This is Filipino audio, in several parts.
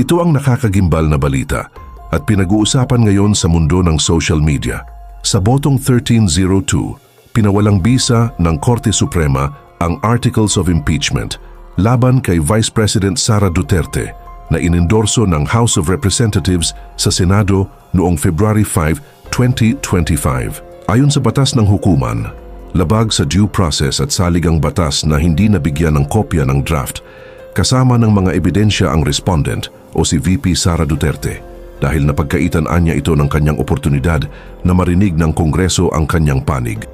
Ito ang nakakagimbal na balita at pinag-uusapan ngayon sa mundo ng social media. Sa botong 1302, pinawalang bisa ng Korte Suprema ang Articles of Impeachment laban kay Vice President Sara Duterte na inendorso ng House of Representatives sa Senado noong February 5, 2025. Ayon sa batas ng hukuman, labag sa due process at saligang batas na hindi nabigyan ng kopya ng draft kasama ng mga ebidensya ang respondent o si VP Sara Duterte dahil napagkaitan niya ito ng kanyang oportunidad na marinig ng Kongreso ang kanyang panig.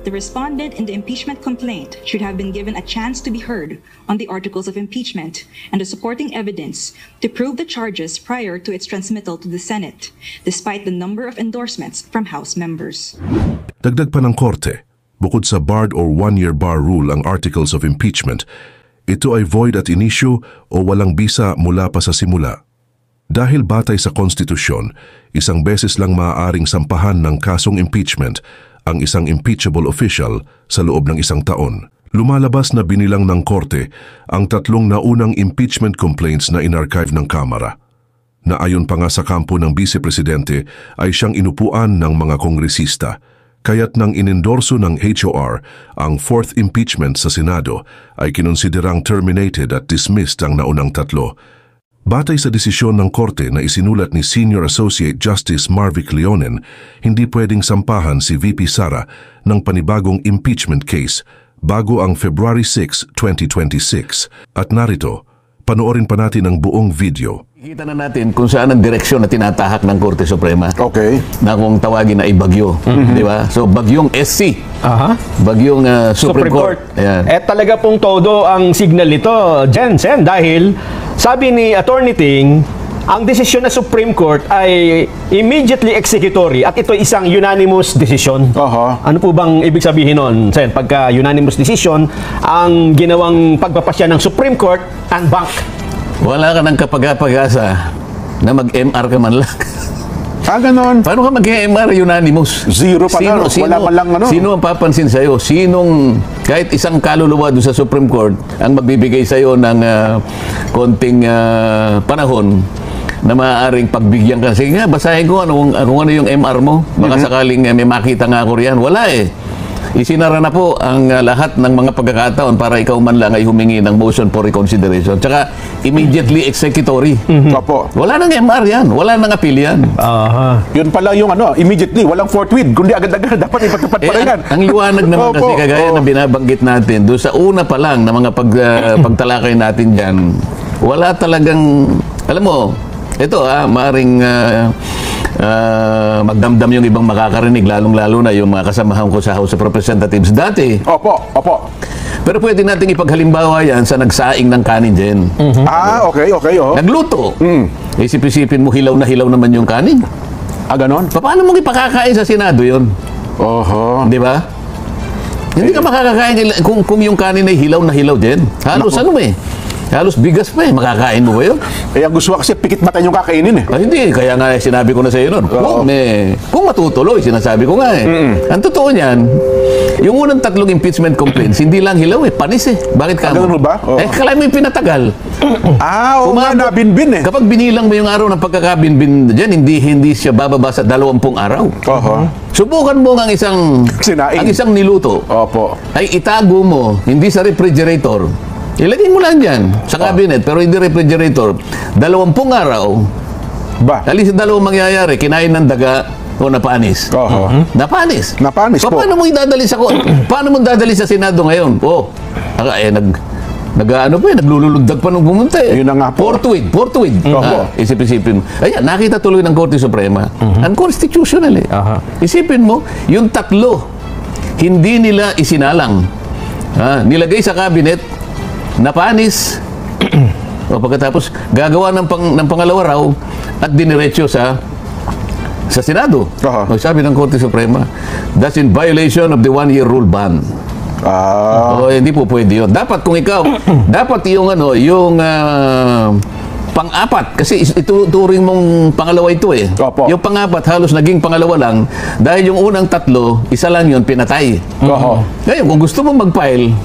The respondent in the impeachment complaint should have been given a chance to be heard on the articles of impeachment and the supporting evidence to prove the charges prior to its transmittal to the Senate, despite the number of endorsements from House members. Dagdag pa ng Korte, bukod sa barred or one-year bar rule ang articles of impeachment, ito ay void at inisyu o walang bisa mula pa sa simula. Dahil batay sa konstitusyon, isang beses lang maaaring sampahan ng kasong impeachment ang isang impeachable official sa loob ng isang taon. Lumalabas na binilang ng Korte ang tatlong naunang impeachment complaints na inarchive ng Kamara, na ayon pa nga sa kampo ng Vice Presidente ay siyang inupuan ng mga kongresista. Kaya't nang inendorso ng HOR ang fourth impeachment sa Senado ay kinonsiderang terminated at dismissed ang naunang tatlo. Batay sa desisyon ng Korte na isinulat ni Senior Associate Justice Marvic Leonen, hindi pwedeng sampahan si VP Sara ng panibagong impeachment case bago ang February 6, 2026. At narito, panoorin pa natin ang buong video. Kita na natin kung saan ang direksyon na tinatahak ng Korte Suprema. Okay. Na kung tawagin na ay bagyo. Di ba? So, bagyong SC. Bagyong Supreme Court. Ayan. Talaga pong todo ang signal nito, Jensen, dahil sabi ni Attorney Ting, ang desisyon ng Supreme Court ay immediately executory at ito isang unanimous decision. Ano po bang ibig sabihin nun, Sen? Pagka unanimous decision, ang ginawang pagpapasya ng Supreme Court, unbank. Wala ka ng kapag-apag-asa na mag-MR ka man lang. Ganon. Paano ka mag-MR unanimous? Zero pa na. Wala pa lang ano. Sino ang papansin sa'yo? Sinong, kahit isang kaluluwa doon sa Supreme Court, ang magbibigay sa'yo ng konting panahon na maaaring pagbigyan ka. Sige nga, basahin ko kung ano yung MR mo. Baka sakaling may makita nga ako riyan. Wala eh. Isinara na po ang lahat ng mga pagkakataon para ikaw man lang ay humingi ng motion for reconsideration. Tsaka immediately executory. Opo. Wala nang MR yan. Wala nang appeal yan. Yun pala yung immediately, walang forthwith. Kundi agad-agad, dapat ipagtapat pa rin yan. Ang liwanag naman kasi kagaya na binabanggit natin, doon sa una pa lang na mga pagtalakay natin dyan, wala talagang, alam mo, ito maaaring magdamdam yung ibang makakarinig, lalong-lalo na yung mga kasamahan ko sa House of Representatives dati. Opo. Pero pwede nating ipaghalimbawa yan sa nagsaing ng kanin din. Okay. Nagluto. Isip-isipin mo, hilaw na hilaw naman yung kanin. Ganon? Paano mo ipakakain sa Senado yun? Di ba? Hindi ka makakakain kung yung kanin ay hilaw na hilaw din. Halos halos bigas pa eh. Makakain mo ba yun? Ang gusto ko kasi pikit mata yung kakainin eh. Hindi. Kaya nga sinabi ko na sa iyo nun. Kung matutuloy, sinasabi ko nga eh. Ang totoo niyan, yung unang tatlong impeachment complaints, hindi lang hilaw eh. Panis eh. Bakit ka mo? Ganun ba? Kala mo yung pinatagal. Nabinbin eh. Kapag binilang mo yung araw ng pagkakabinbin dyan, hindi siya bababa sa 20 araw. Subukan mo ang isang niluto. Opo. Ay itago mo, hindi sa refrigerator. Ilagay mo lang dyan sa cabinet, pero hindi refrigerator. 20 araw, alis sa dalawang mangyayari, kinain ng daga o napanis. Napanis. Paano mo idadali paano mo dadali sa Senado ngayon? Naglululugdag pa nung pumunta eh. Yun na nga po. Forthwith. Isip-isipin mo. Ayan, nakita tuloy ng Korte Suprema. Unconstitutional eh. Isipin mo, yung tatlo, hindi nila isinalang. Nilagay sa cabinet, napanis. Pagkatapos, gagawa ng pangalawa raw at diniretso sa Senado. Sabi ng Korte Suprema, that's in violation of the one-year rule ban. Hindi po pwede yun. Dapat kung ikaw, dapat yung pang-apat, kasi ituturing mong pangalawa ito eh. Yung pang-apat halos naging pangalawa lang dahil yung unang tatlo, isa lang yun pinatay. Ngayon, kung gusto mo mag-file,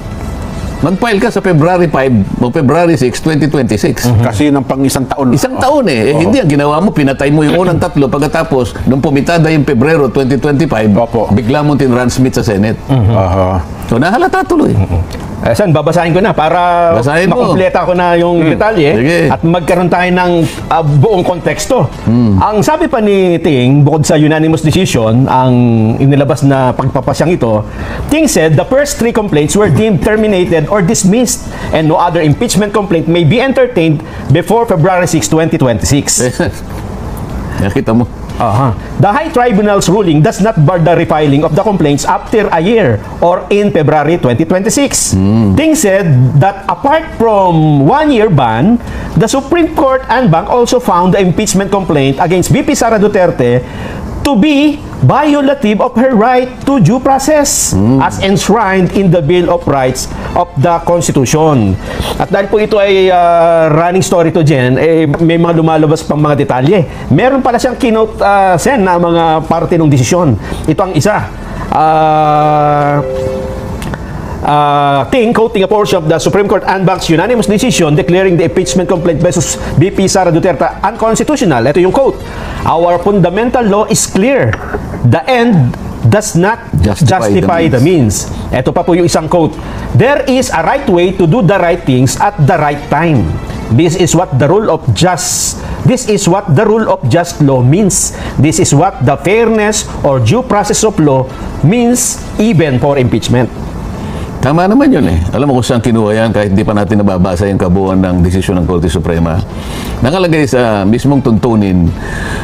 mag-file ka sa February 5 o February 6, 2026. Kasi ng pang isang taon. Isang taon eh. Hindi, ang ginawa mo, pinatay mo yung unang tatlo. Pagkatapos, nung pumitada yung Pebrero 2025, Opo. bigla mo tinransmit sa Senate. Aha. So, nahalata tuloy. Sen, babasahin ko na para Basahin mo. makumpleta ko na yung detalye Sige. at magkaroon tayo ng buong konteksto. Ang sabi pa ni Ting, bukod sa unanimous decision, ang inilabas na pagpapasyang ito, Ting said the first 3 complaints were deemed terminated or dismissed and no other impeachment complaint may be entertained before February 6, 2026. Nakita mo. The High Tribunal's ruling does not bar the refiling of the complaints after a year or in February 2026. Ting said that apart from 1-year ban, the Supreme Court and Bank also found the impeachment complaint against VP Sara Duterte to be violative of her right to due process as enshrined in the Bill of Rights of the Constitution. At dahil po ito ay running story to Jen, may mga lumalabas pang mga detalye. Meron pala siyang keynote Sen na mga parte ng desisyon. Ito ang isa. Ting, quoting a portion of the Supreme Court and Bank's unanimous decision declaring the impeachment complaint versus VP Sara Duterte unconstitutional. Ito yung quote. Our fundamental law is clear. The end does not justify the means. Ito pa po yung isang quote. There is a right way to do the right things at the right time. This is what the rule of just law means. This is what the fairness or due process of law means even for impeachment. Tama naman yun eh. Alam mo kung saan kinuha yan kahit di pa natin nababasa yung kabuuan ng desisyon ng Korte Suprema. Nakalagay sa mismong tuntunin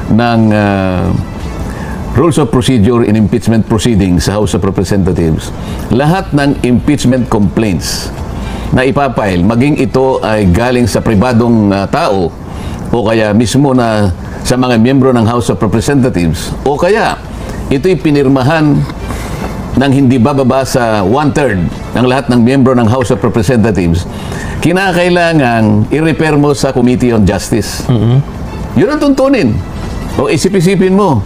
ng Rules of Procedure in Impeachment Proceedings sa House of Representatives. Lahat ng impeachment complaints na ipapile, maging ito ay galing sa pribadong tao o kaya mismo na sa mga miyembro ng House of Representatives o kaya ito'y pinirmahan ng hindi bababa sa 1/3 ng lahat ng miyembro ng House of Representatives, kinakailangan i-repair mo sa Committee on Justice. Yun ang tuntunin. O isip-isipin mo,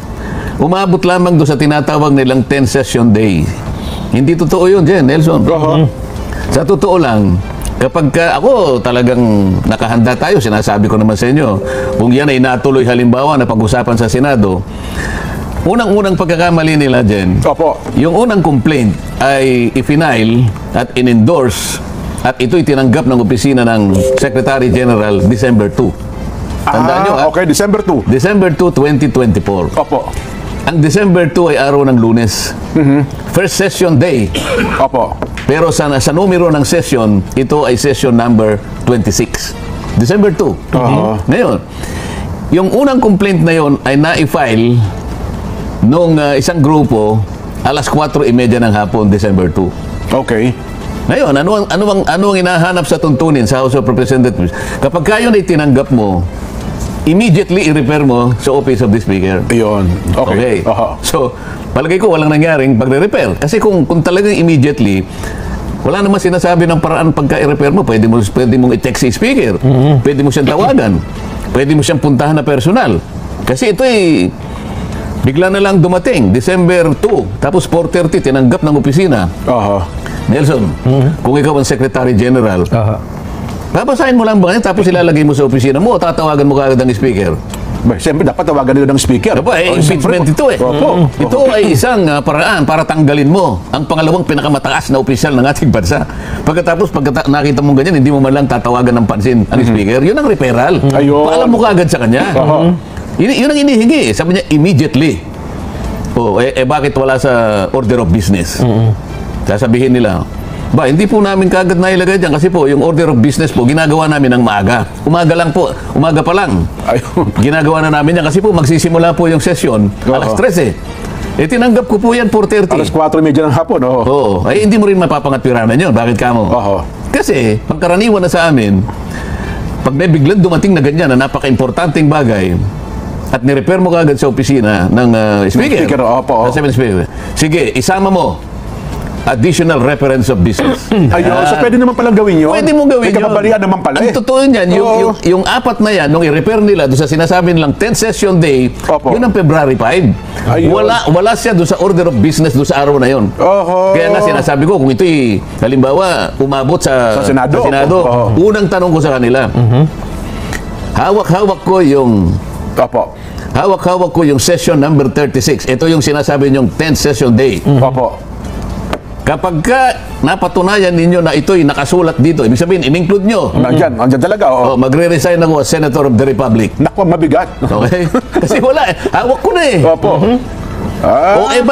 umabot lamang doon sa tinatawag nilang 10-session day. Hindi totoo yun, Jen, Nelson. Sa totoo lang, kapag ako talagang nakahanda tayo, sinasabi ko naman sa inyo, kung yan ay natuloy halimbawa na pag-usapan sa Senado, unang-unang pagkakamali nila, Jen, yung unang complaint ay i-file at in-endorse at ito'y tinanggap ng opisina ng Secretary General December 2. Tandaan nyo, Okay, December 2. December 2, 2024. Opo. Ang December 2 ay araw ng Lunes. First session day. Opo. Pero sa numero ng session, ito ay session number 26. December 2. Ngayon, yung unang complaint na yon ay na-file nung isang grupo alas 4:30 ng hapon, December 2. Okay. Ngayon, ano ang hinahanap sa tuntunin sa House of Representatives? Kapag kayo na itinanggap mo, immediately i-refer mo sa Office of the Speaker. Ayun. Okay. So, palagay ko walang nangyaring pagre-repair. Kasi kung talagang immediately, wala naman sinasabi ng paraan pagka i-repair mo. Pwede mong i-text si Speaker. Pwede mo siyang tawagan. Pwede mo siyang puntahan na personal. Kasi ito ay bigla na lang dumating, December 2, tapos 4:30 tinanggap ng opisina. Nelson, kung ikaw ang Secretary General, babasahin mo lang ba yan, tapos ilalagay mo sa opisina mo o tatawagan mo kaagad ang Speaker? Siyempre, dapat tawagan nila ng Speaker. Impeachment ito eh. Ito ay isang paraan para tanggalin mo ang pangalawang pinakamataas na opisyal ng ating bansa. Pagkatapos, nakita mo ganyan, hindi mo man lang tatawagan ng pansin ang Speaker, yun ang referral. Paalam mo kaagad sa kanya. Yun ang inihingi. Sabi niya, immediately. Bakit wala sa order of business? Sasabihin nila, hindi po namin kaagad nailagay dyan kasi po yung order of business po ginagawa namin ng maaga. Umaga pa lang. Ginagawa na namin yan kasi po magsisimula po yung session alas 3 tinanggap ko po yan 4:30. Alas 4:30 ng hapon. Ay hindi mo rin mapapangatpiranan yun. Bakit ka mo? Kasi pagkaraniwan na sa amin, pag may biglang dumating na ganyan na napaka-importanting bagay at ni-repair mo kaagad sa opisina ng Speaker. Sige, isama mo additional reference of business. Ayun, so pwede naman palang gawin yun. Pwede mong gawin May yun. kababalian naman pala Ang totoo niyan, Oo. yung apat na yan, nung i-repair nila doon sa sinasabi nilang 10th session day, Opo. yun ang February 5. Ayun. Wala siya doon sa order of business doon sa araw na yun. Oho. Kaya nga sinasabi ko, kung ito'y, halimbawa, umabot Sa sa Senado. Oo. unang tanong ko sa kanila, hawak-hawak ko yung Opo. hawak-hawak ko yung session number 36. Ito yung sinasabi niyong 10th session day. Opo. Kapag ka napatunayan ninyo na ito'y nakasulat dito, ibig sabihin, in-include nyo. Andyan talaga, oo. Magre-resign ako as Senator of the Republic. Naku, mabigat. Okay? Kasi wala eh. Hawak ko na eh. Opo. Ah, O eh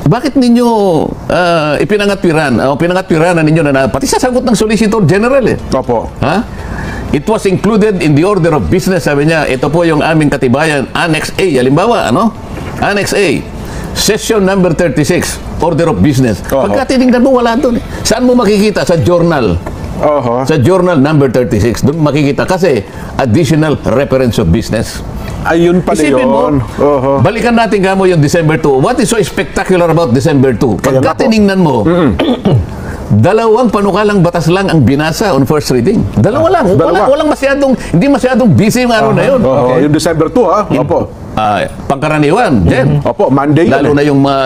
bakit ninyo ipinangatwiran o pinangatwiranan ninyo na pati sasagot ng Solicitor General eh. Opo. Ha? It was included in the order of business, sabi niya. Ito po yung aming katibayan, Annex A. Halimbawa, ano? Annex A. Session number 36, order of business. Oho. Pagka tinignan mo, wala doon. Saan mo makikita? Sa journal. Oho. Sa journal number 36. Doon makikita kasi additional reference of business. Ayun pala Isipin mo, yun. Oho. balikan natin kamo yung December 2. What is so spectacular about December 2? Kaya nga Pagka po. tinignan mo, dalawang panukalang batas lang ang binasa on first reading. Dalawa lang. Dalawa. Walang masyadong, hindi masyadong busy yung araw na yun. Oho. Yung December 2, ha? Opo. Pangkaraniwan, Jen. Opo, Monday yun.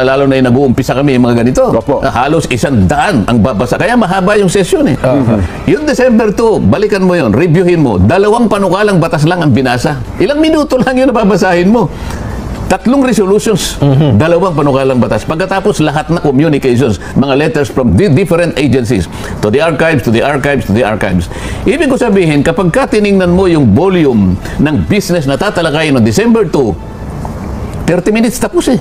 Lalo na yung nag-uumpisa kami yung mga ganito. Opo. Halos 100 ang babasa. Kaya mahaba yung session eh. Yung December 2, balikan mo yun, reviewin mo. Dalawang panukalang batas lang ang binasa. Ilang minuto lang yun na babasahin mo. 3 resolutions, dalawang panukalang batas. Pagkatapos lahat na communications, mga letters from different agencies, to the archives, to the archives, to the archives. Ibig ko sabihin, kapag ka tiningnan mo yung volume ng business na tatalakayin no December 2, 30 minutes tapos eh.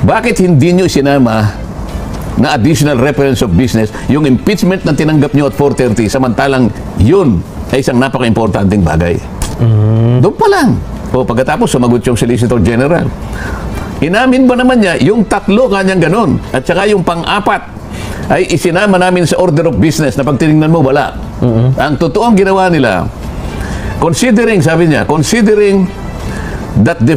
Bakit hindi nyo sinama na additional reference of business yung impeachment na tinanggap nyo at 4:30 samantalang yun ay isang napaka-importanting bagay? Doon pa lang. O pagkatapos sumagot yung Solicitor General. Inamin ba naman niya yung 3 kanyang ganun at saka yung pang-4 ay isinama namin sa order of business na pag tinignan mo wala. Ang totoong ginawa nila, considering, sabi niya, considering that the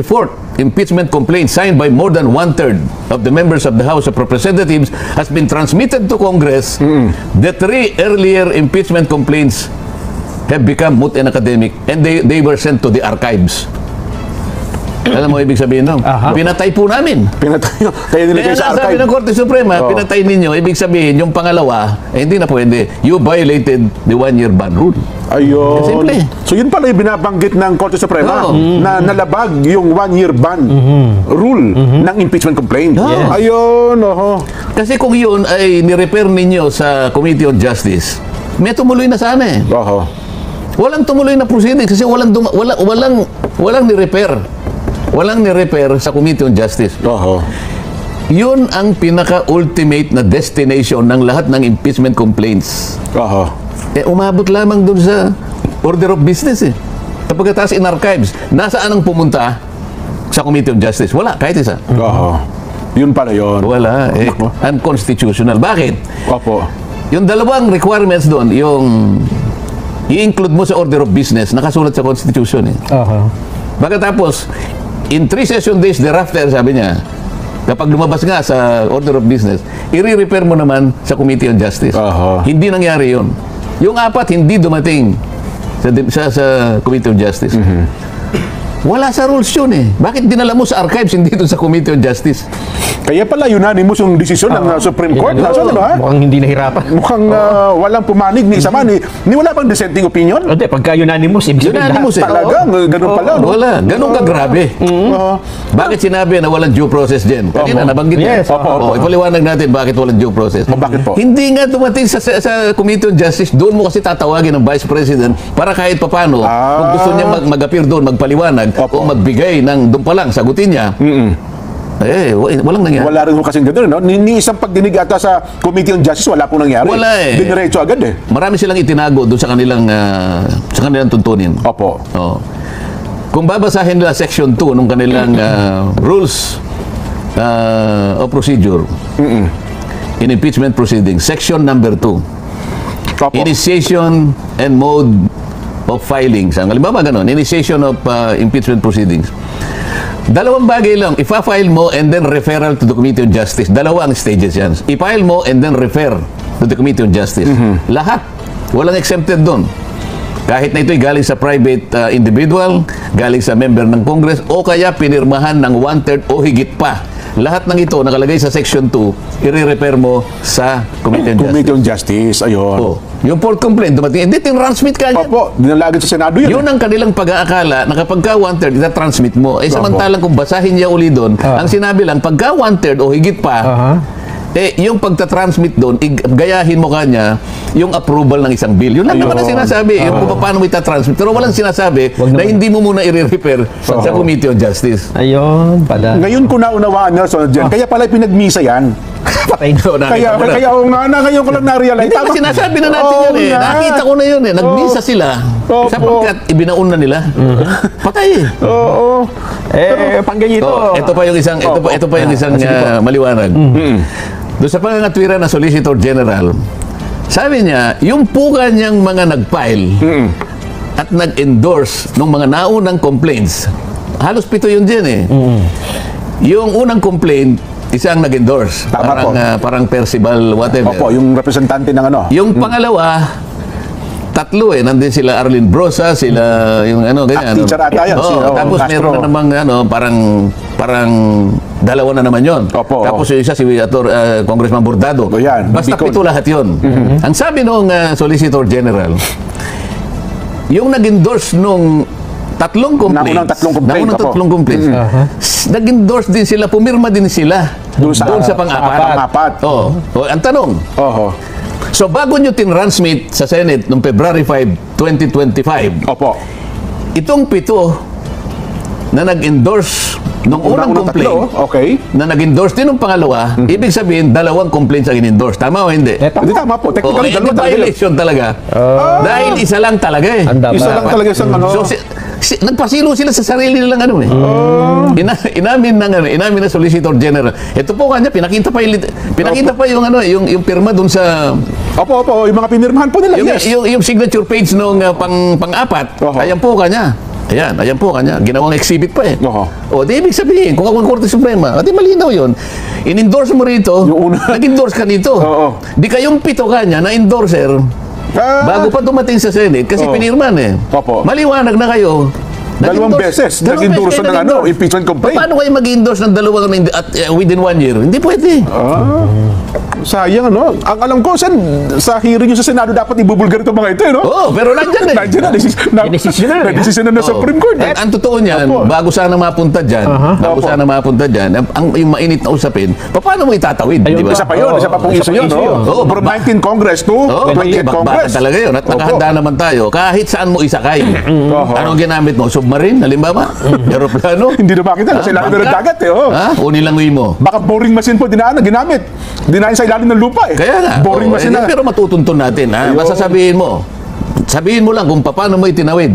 fourth impeachment complaint signed by more than 1/3 of the members of the House of Representatives has been transmitted to Congress, the 3 earlier impeachment complaints have become moot and academic and they were sent to the archives. Alam mo ibig sabihin nun? Pinatay po namin. Pinatay nyo. Kaya nilagay Kaya sa sabi archive. ng Korte Suprema, pinatay ninyo. Ibig sabihin, yung pangalawa, hindi na pwede. You violated the 1-year ban rule. Ayun. Simple. So yun pala yung binabanggit ng Korte Suprema Oo. na nalabag yung 1-year ban rule ng impeachment complaint. Yes. Ayun, oho. Kasi kung yun ay nirepair ninyo sa Committee on Justice, may tumuloy na sana eh. Oho. Walang tumuloy na proceeding kasi walang ni-repair. Walang ni-repair sa Committee on Justice. Oho. Yun ang pinaka-ultimate na destination ng lahat ng impeachment complaints. Oho. Umabot lamang dun sa order of business eh. Pagkatapos in archives, nasaan ang pumunta sa Committee on Justice? Wala, kahit isa. Oho. Yun pala yun. Wala, unconstitutional. Bakit? Opo. Yung dalawang requirements doon, yung i-include mo sa order of business, nakasulat sa Constitution eh. Pagkatapos, in 3 session days thereafter, sabi niya, kapag lumabas nga sa order of business, i-repair mo naman sa Committee on Justice. Aha. Hindi nangyari yun. Yung 4, hindi dumating sa Committee on Justice. Wala sa rules yun eh. Bakit dinala mo sa archives, hindi doon sa Committee on Justice? Kaya pala unanimous yung desisyon ng Supreme Court. Nasa ano ha? Mukhang hindi nahirapan. Mukhang walang pumanig ni isa man. Ni wala bang dissenting opinion? Hindi, pagka unanimous, ibig sabihin Unanimous eh. Talagang, ganun pala. No? Wala. Ganun ka grabe. Oo. Bakit sinabi na walang due process din? Kanina, nabanggit niya. Yes, opo. Ipaliwanag natin bakit walang due process. Bakit po? Hindi nga dumating sa Committee on Justice. Doon mo kasi tatawagin ng Vice President para kahit papano, kung gusto niya mag-appear doon, magpaliwanag, Opo. o magbigay ng doon pa lang, sagutin niya. Walang nangyari. Wala rin ho kasing gano'n, no? Ni isang pagdinig ata sa Committee on Justice, wala pong nangyari. Wala eh. Diniretso agad eh. Marami silang itinago doon sa kanilang tuntunin. Opo. Oh. Kung babasahin nila Section 2 nung kanilang Rules of Procedure in Impeachment Proceedings, Section number 2, Opo. Initiation and Mode of Filings. Ang halimbawa ganun, Initiation of Impeachment Proceedings. Dalawang bagay lang. Ipa-file mo and then referral to the Committee on Justice. Dalawa ang stages yan. I-file mo and then refer to the Committee on Justice. Lahat. Walang exempted doon. Kahit na ito'y galing sa private individual, galing sa member ng Congress, o kaya pinirmahan ng 1/3 o higit pa. Lahat ng ito nakalagay sa Section 2, i-refer mo sa Committee on Justice. Committee on Justice, ayun. Oh, yung port complaint, dumating, hindi, tinransmit ka niya. Opo, dinalagay sa Senado yun. Yun ang kanilang pag-aakala na kapag ka 1/3, ita-transmit mo. Eh, samantalang kung basahin niya uli doon, ang sinabi lang, pagka 1/3 o higit pa, yung pagta-transmit doon, gayahin mo kanya yung approval ng isang bill. Yun lang naman ang sinasabi. Yung kung paano mo ita-transmit. Pero walang sinasabi na hindi mo muna i-refer sa Committee on Justice. Ayun pala. Ngayon ko naunawaan, Nelson, dyan. Kaya pala pinagmisa yan. Patay na. Kaya ngayon ko lang na-realize. Hindi ba sinasabi na natin yun eh. Nakita ko na yun eh. Nagmisa sila. Sapagkat ibinaon na nila. Patay eh. Oo. Pangganito. Ito pa yung isang maliwanag. Doon sa pangangatwiran ng Solicitor General, sabi niya, yung po kanyang mga nag-file at nag-endorse ng mga naunang complaints, halos 7 yun dyan eh. Yung unang complaint, isang nag-endorse. Tama Parang Percival, whatever. Opo, yung representante ng ano. Yung pangalawa, 3 eh. Nandun sila Arlene Brosa, sila yung ganyan. Teacher ata yan. Tapos Castro. meron na namang parang 2 na naman yon. Opo. Tapos yung isa si Congressman Bordado. Yan, Basta Bicol. 7 lahat yon. Ang sabi nung Solicitor General, yung nag-endorse nung 3 complaints. Naunang tatlong complaints, Nag-endorse din sila, pumirma din sila Doon sa pang-apat. Ang tanong, so bago nyo tinransmit sa Senate noong February 5, 2025, Opo. itong 7 na nag-endorse nung unang complaint, na nag-endorse din ng pangalawa, ibig sabihin, 2 complaints ang in-endorse. Tama o hindi? Hindi tama po. Technically, Hindi violation talaga. Dahil isa lang talaga eh. Isa lang talaga isang ano. So, nagpasilo sila sa sarili nilang ano eh. Inamin ng Solicitor General. Ito po kanya, pinakita pa yung yung pirma dun sa Opo, yung mga pinirmahan po nila, yes. yung signature page nung pang-apat. Ayan po kanya. Ayan po kanya. Ginawang exhibit pa eh. O, di ibig sabihin, kung ako ang Korte Suprema, di malinaw yun. In-endorse mo rito, nag-endorse ka dito. Di kayong 7 kanya na endorser, bago pa dumating sa Senate, kasi pinirman eh. Maliwanag na kayo. 2 beses nag-endorse ng impeachment complaint. Paano kayo mag-endorse ng 2 within 1 year? Hindi pwede. Sayang, ano? Ang alam ko, sa hearing yung sa Senado, dapat ibubulgar itong mga ito, no? Pero nandyan eh. Desisyon na Supreme Court. Ang totoo niyan, bago sana mapunta dyan, ang yung mainit na usapin, paano mo itatawid? Di ba? Isa pa pong issue yun, no? From 19 Congress to 20th Congress. Talaga yun. At nakahanda naman tayo, kahit saan mo isakay. Anong ginamit mo? Submarine, halimbawa? Aeroplano? Hindi na makita, kasi ilalim ng dagat, O nilangoy mo? Baka boring machine po ginamit. Dinahin sa ilalim ng lupa, eh. Kaya nga. Boring machine na. Pero matutuntun natin, ha? Basta sabihin mo lang kung paano mo itinawid.